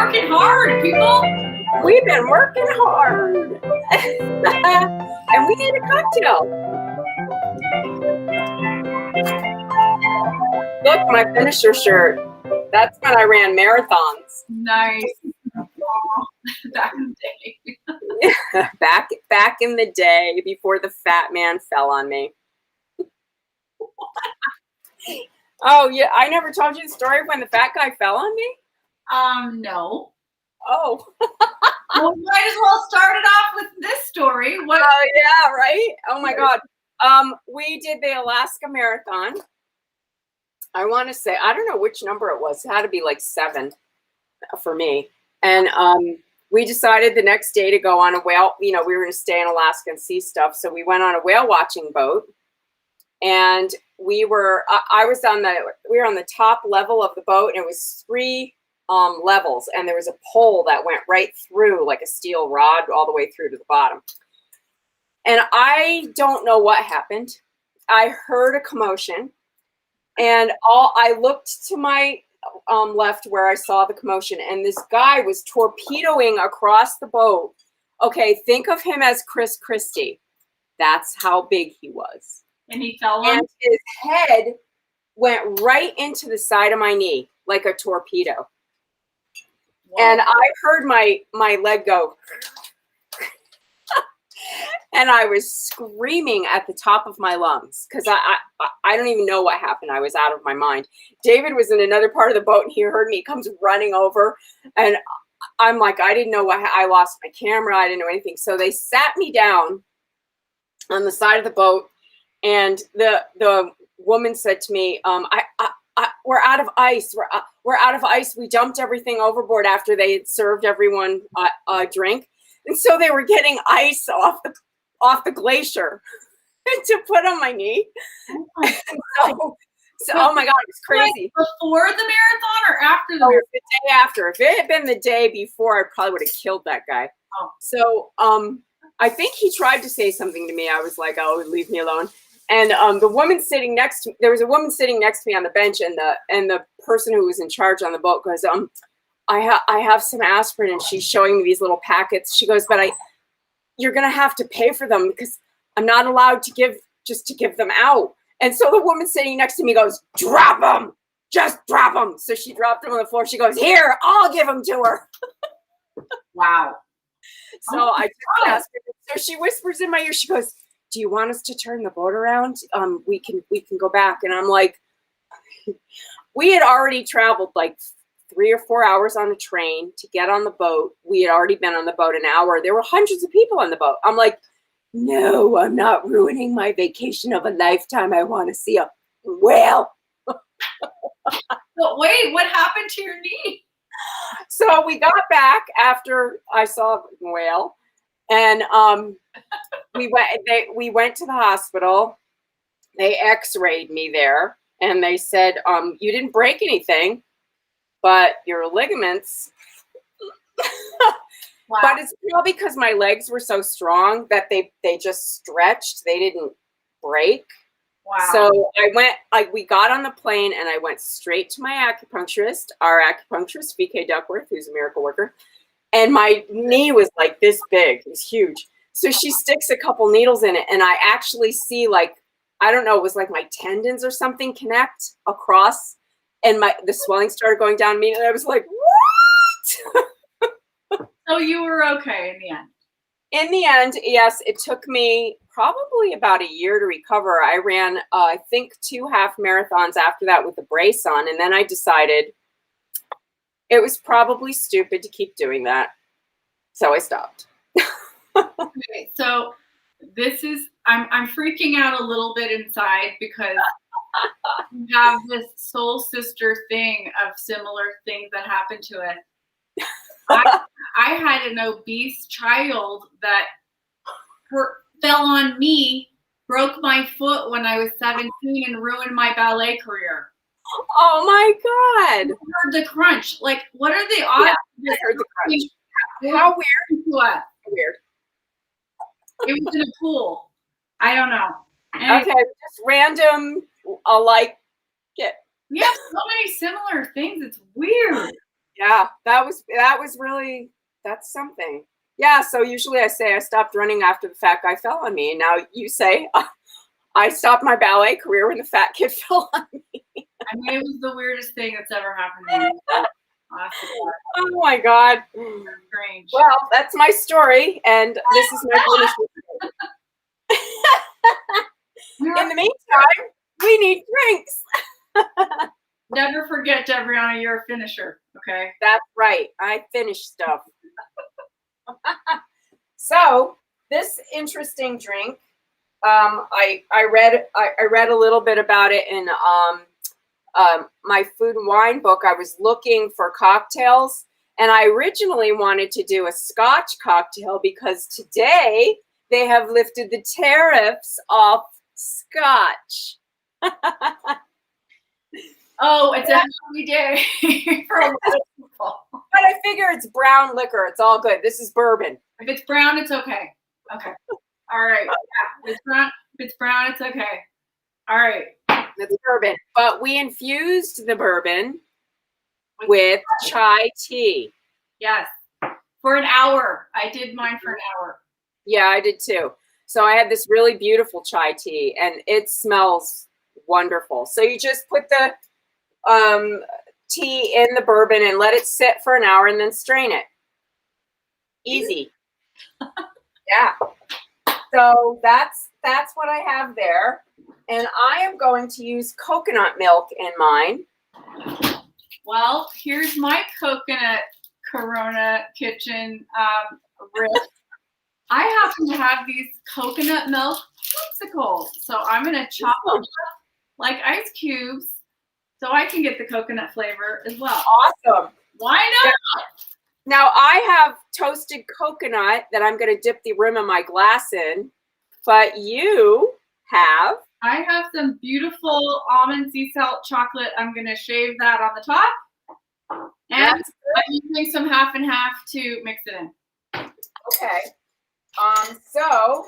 working hard, people. We've been working hard. And we need a cocktail. Look, my finisher shirt. That's when I ran marathons. Nice. Oh, back in the day. back in the day before the fat man fell on me. Oh, yeah. I never told you the story of when the fat guy fell on me? No. Oh. Well, we might as well start it off with this story. What? Yeah, right? Oh, my God. We did the Alaska Marathon. I want to say, I don't know which number it was. It had to be like 7 for me. And we decided the next day to go on a whale. You know, we were going to stay in Alaska and see stuff. So we went on a whale watching boat. And we were on the top level of the boat, and it was 3 levels, and there was a pole that went right through, like a steel rod, all the way through to the bottom. And I don't know what happened. I heard a commotion, and I looked to my left where I saw the commotion, and this guy was torpedoing across the boat. Okay, think of him as Chris Christie. That's how big he was. And he fell on? And his head went right into the side of my knee, like a torpedo. Wow. And I heard my leg go. And I was screaming at the top of my lungs because I don't even know what happened. I was out of my mind. David was in another part of the boat, and he heard me. He comes running over, and I'm like, I didn't know what. I lost my camera. I didn't know anything. So they sat me down on the side of the boat, and the woman said to me, "We're out of ice. We're out of ice. We dumped everything overboard after they had served everyone a drink." And so they were getting ice off the glacier to put on my knee. So oh my God, it was crazy. Like before the marathon or after the marathon? The day after. If it had been the day before, I probably would have killed that guy. Oh. So I think he tried to say something to me. I was like, "Oh, leave me alone." And the woman sitting next to me, there was a woman sitting next to me on the bench, and the person who was in charge on the boat goes, I have some aspirin, and she's showing me these little packets. She goes, "But you're going to have to pay for them because I'm not allowed to give them out." And so the woman sitting next to me goes, "Drop them, just drop them." So she dropped them on the floor. She goes, "Here, I'll give them to her." Wow. So I took the aspirin. So she whispers in my ear. She goes, "Do you want us to turn the boat around? We can go back." And I'm like, we had already traveled like 3 or 4 hours on the train to get on the boat. We had already been on the boat an hour. There were hundreds of people on the boat. I'm like, no, I'm not ruining my vacation of a lifetime. I want to see a whale. But wait, what happened to your knee? So we got back after I saw the whale, and we went to the hospital. They x-rayed me there, and they said, "You didn't break anything, but your ligaments." Wow. But it's probably because my legs were so strong that they just stretched. They didn't break. Wow. So we got on the plane, and I went straight to my acupuncturist, our acupuncturist, VK Duckworth, who's a miracle worker. And my knee was like this big. It was huge. So she sticks a couple needles in it, and I actually see, like, I don't know, it was like my tendons or something connect across, and the swelling started going down me, and I was like, what? So you were okay in the end? In the end, yes. It took me probably about a year to recover. I ran, I think, 2 half marathons after that with a brace on, and then I decided it was probably stupid to keep doing that. So I stopped. Okay, so I'm freaking out a little bit inside because we have this soul sister thing of similar things that happened to us. I had an obese child that fell on me, broke my foot when I was 17, and ruined my ballet career. Oh my God! I heard the crunch. Like, what are the odds? Yeah, I heard the crunch. How weird! Weird. It was in a pool. I don't know. Anyway. Okay, just random, like, we have so many similar things. It's weird. Yeah, that was really, that's something. Yeah, so usually I say I stopped running after the fat guy fell on me, and now you say I stopped my ballet career when the fat kid fell on me. I mean, it was the weirdest thing that's ever happened to me. Honestly, Oh my God. strange. Well, that's my story, and this is my punishment. In the meantime, we need drinks. Never forget, Debriana, you're a finisher. Okay. That's right. I finish stuff. So this interesting drink, I read a little bit about it in my food and wine book. I was looking for cocktails, and I originally wanted to do a Scotch cocktail because today they have lifted the tariffs off Scotch. Oh, it's a happy day for a lot of people. But I figure it's brown liquor. It's all good. This is bourbon. If it's brown, it's okay. Okay. All right. Yeah. If it's brown, it's okay. All right. It's bourbon. But we infused the bourbon with chai tea. Yes. For an hour. I did mine for an hour. Yeah, I did too. So I had this really beautiful chai tea, and it smells wonderful. So you just put the tea in the bourbon and let it sit for an hour and then strain it. Easy. Yeah. So that's what I have there. And I am going to use coconut milk in mine. Well, here's my coconut Corona kitchen riff. I happen to have these coconut milk popsicles. So I'm going to chop them up like ice cubes so I can get the coconut flavor as well. Awesome. Why not? Now I have toasted coconut that I'm going to dip the rim of my glass in, but you have? I have some beautiful almond sea salt chocolate. I'm going to shave that on the top. And I'm using some half and half to mix it in. Okay. So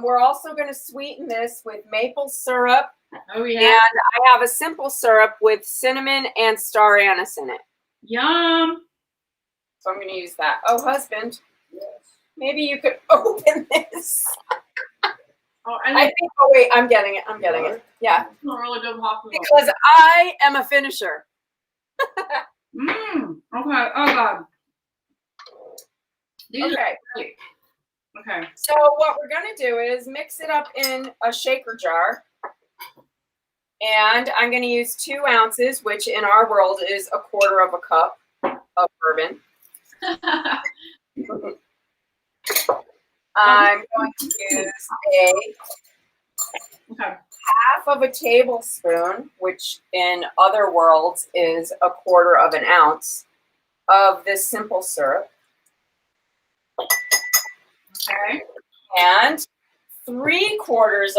we're also going to sweeten this with maple syrup. Oh, yeah. And I have a simple syrup with cinnamon and star anise in it. Yum. So I'm going to use that. Oh, husband. Yes. Maybe you could open this. Oh, I think, oh, wait, I'm getting it. I'm getting it. Yeah. It's a really good popsicle. Because I am a finisher. Okay. Oh, God. These are great. Okay. So what we're going to do is mix it up in a shaker jar. And I'm going to use 2 ounces, which in our world is 1/4 cup of bourbon. I'm going to use half a tablespoon, which in other worlds is 1/4 ounce of this simple syrup. Okay. And 3/4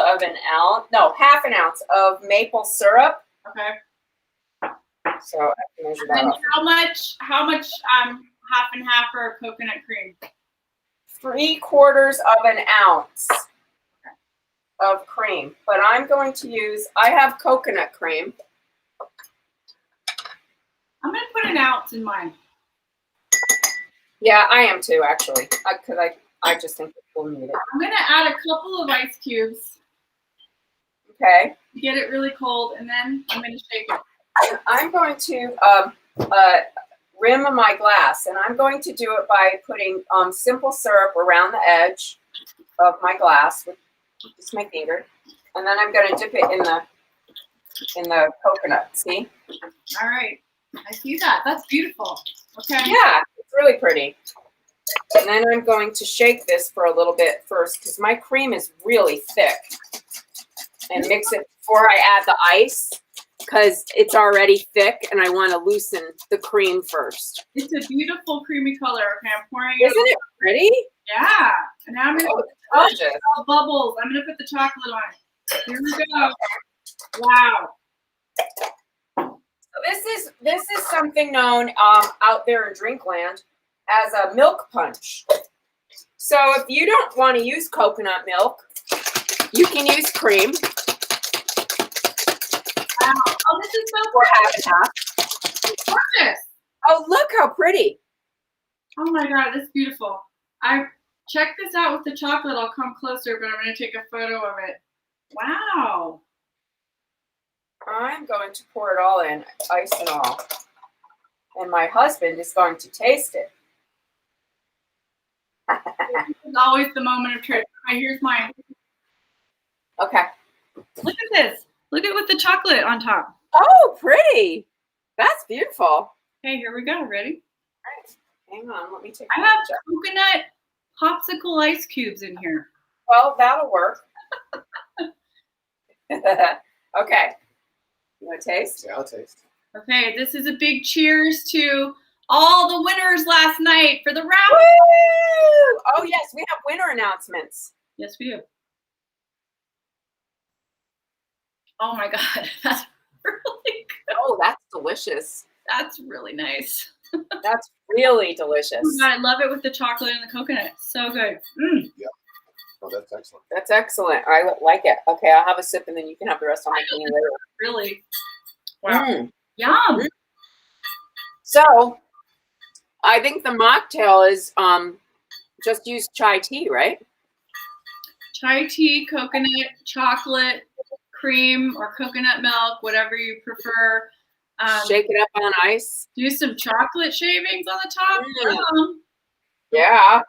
ounce, no, half an ounce of maple syrup. Okay. So I can measure that And up. how much half and half for coconut cream? 3/4 ounce of cream. But I'm going to use, I have coconut cream. I'm going to put an ounce in mine. Yeah, I am too, actually, because I just think we'll need it. I'm going to add a couple of ice cubes. Okay. Get it really cold, and then I'm going to shake it. I'm going to rim my glass, and I'm going to do it by putting simple syrup around the edge of my glass with just my finger, and then I'm going to dip it in the coconut. See? All right. I see that. That's beautiful. Okay. Yeah, it's really pretty. And then I'm going to shake this for a little bit first because my cream is really thick. And mix it before I add the ice because it's already thick and I want to loosen the cream first. It's a beautiful creamy color. Okay, I'm pouring it. Isn't it pretty? Yeah. And now I'm going to put Gorgeous. all bubbles. I'm going to put the chocolate on it. Here we go. Wow. So this is something known out there in Drinkland as a milk punch. So if you don't want to use coconut milk, you can use cream. Wow. Oh, this is so Or half and half. gorgeous. Oh, look how pretty. Oh my God, that's beautiful. I check this out with the chocolate. I'll come closer, but I'm going to take a photo of it. Wow. I'm going to pour it all in, ice and all. And my husband is going to taste it. It's always the moment of truth. All right, here's mine. Okay. Look at this. Look at with the chocolate on top. Oh, pretty. That's beautiful. Okay, here we go. Ready? All right. Hang on. Let me take I have coconut popsicle ice cubes in here. Well, that'll work. Okay. You want to taste? Yeah, I'll taste. Okay, this is a big cheers to all the winners last night for the round. Woo! Oh, yes. We have winner announcements. Yes, we do. Oh my God, that's really good. Oh, that's delicious. That's really nice. That's really delicious. Oh God, I love it with the chocolate and the coconut. So good. Mm. Yeah. Oh, that's excellent. That's excellent. I like it. Okay, I'll have a sip and then you can have the rest on my later. Really. Wow. Mm. Yum. So, I think the mocktail is just use chai tea, right? Chai tea, coconut, chocolate, cream, or coconut milk, whatever you prefer. Shake it up on ice. Do some chocolate shavings on the top. Mm. Yeah.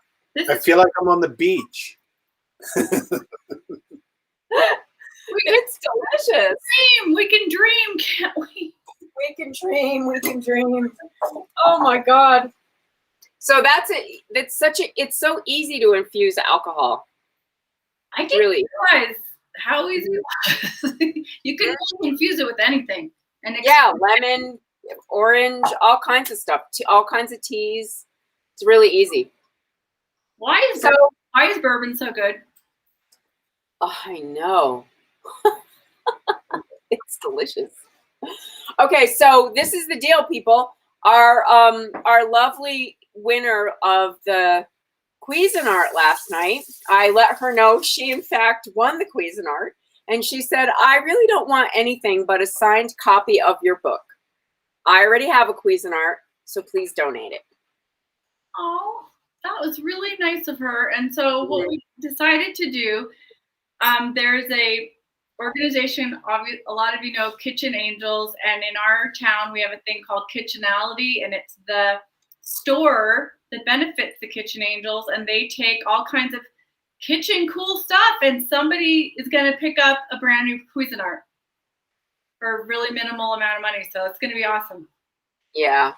I feel like I'm on the beach. It's delicious. Dream. We can dream, can't we? We can dream. We can dream. Oh my God. So that's it. It's so easy to infuse alcohol. I can Really realize how easy it was. You can really infuse it with anything. And yeah, lemon, orange, all kinds of stuff. All kinds of teas. It's really easy. Why is bourbon so good? Oh, I know. It's delicious. Okay, so this is the deal, people. Our lovely winner of the Cuisinart last night, I let her know she in fact won the Cuisinart, and she said, I really don't want anything but a signed copy of your book. I already have a Cuisinart, so please donate it. Oh, that was really nice of her. And so what we decided to do, there's a organization, a lot of you know Kitchen Angels, and in our town we have a thing called Kitchenality, and it's the store that benefits the Kitchen Angels, and they take all kinds of kitchen cool stuff, and somebody is going to pick up a brand new Cuisinart for a really minimal amount of money. So it's going to be awesome. Yeah.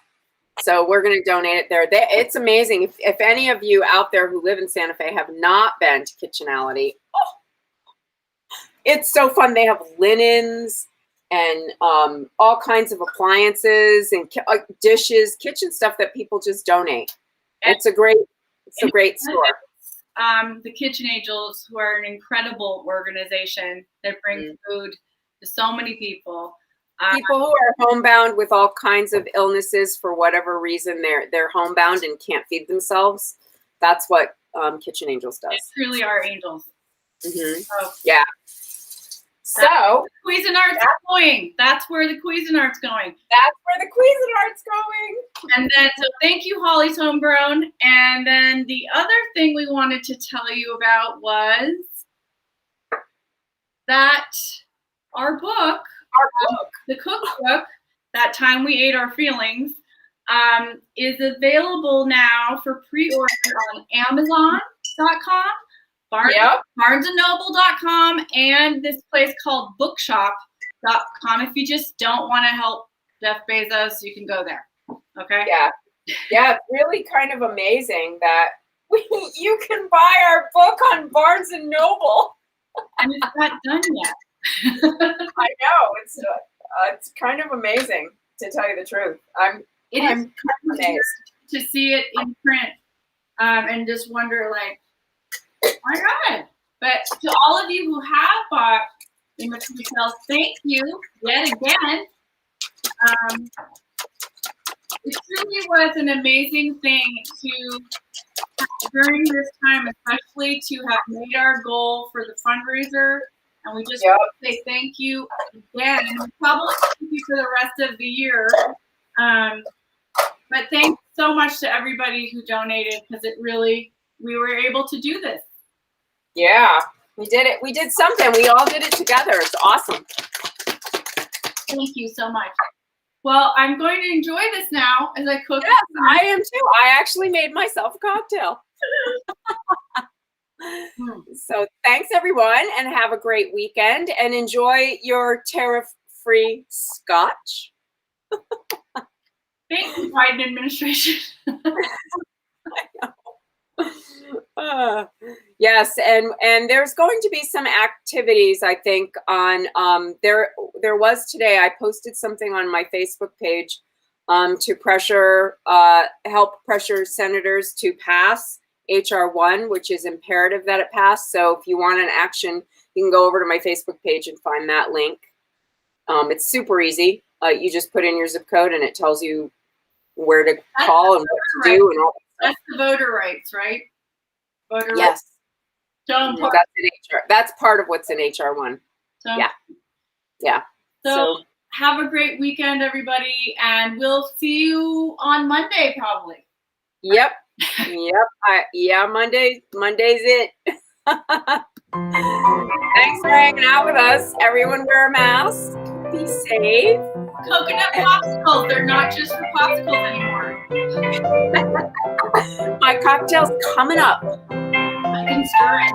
So we're going to donate it there. It's amazing. If any of you out there who live in Santa Fe have not been to Kitchenality, it's so fun. They have linens and all kinds of appliances and dishes, kitchen stuff that people just donate. It's a great store. The Kitchen Angels, who are an incredible organization that brings food to so many people. People who are homebound with all kinds of illnesses for whatever reason, they're homebound and can't feed themselves. That's what Kitchen Angels does. They truly are angels. Mm-hmm. So, yeah. So Cuisinart's going. That's where the Cuisinart's going. That's where the Cuisinart's going. And then, so thank you, Holly's Homegrown. And then the other thing we wanted to tell you about was that our book, the cookbook, That Time We Ate Our Feelings, is available now for pre-order on Amazon.com. BarnesandNoble.com, and this place called Bookshop.com. If you just don't want to help Jeff Bezos, you can go there. Okay? Yeah. Yeah, it's really kind of amazing that you can buy our book on Barnes and Noble. And it's not done yet. I know. It's kind of amazing, to tell you the truth. I'm kind of amazed to see it in print and just wonder, like, oh my God. But to all of you who have bought in the sales, thank you yet again. It truly was an amazing thing to, during this time, especially to have made our goal for the fundraiser. And we just want to say thank you again. And we'll probably thank you for the rest of the year. But thanks so much to everybody who donated because we were able to do this. Yeah, we did it. We did something. We all did it together. It's awesome. Thank you so much. Well, I'm going to enjoy this now as I cook. Yes, I am too. I actually made myself a cocktail. So thanks everyone, and have a great weekend, and enjoy your tariff-free scotch. Thank you, Biden administration. Yes, and there's going to be some activities, I think, on there was today. I posted something on my Facebook page to help pressure senators to pass HR1, which is imperative that it pass. So if you want an action, you can go over to my Facebook page and find that link. It's super easy. You just put in your zip code and it tells you where to call and what to do and all that stuff. That's the voter rights, right? Voter Yes. rights. So important. That's in HR. That's part of what's in HR1. So, Yeah. So have a great weekend, everybody, and we'll see you on Monday, probably. Yep. Monday's it. Thanks for hanging out with us. Everyone wear a mask. Be safe. Coconut popsicles. They're not just for popsicles anymore. My cocktail's coming up. I can stir it.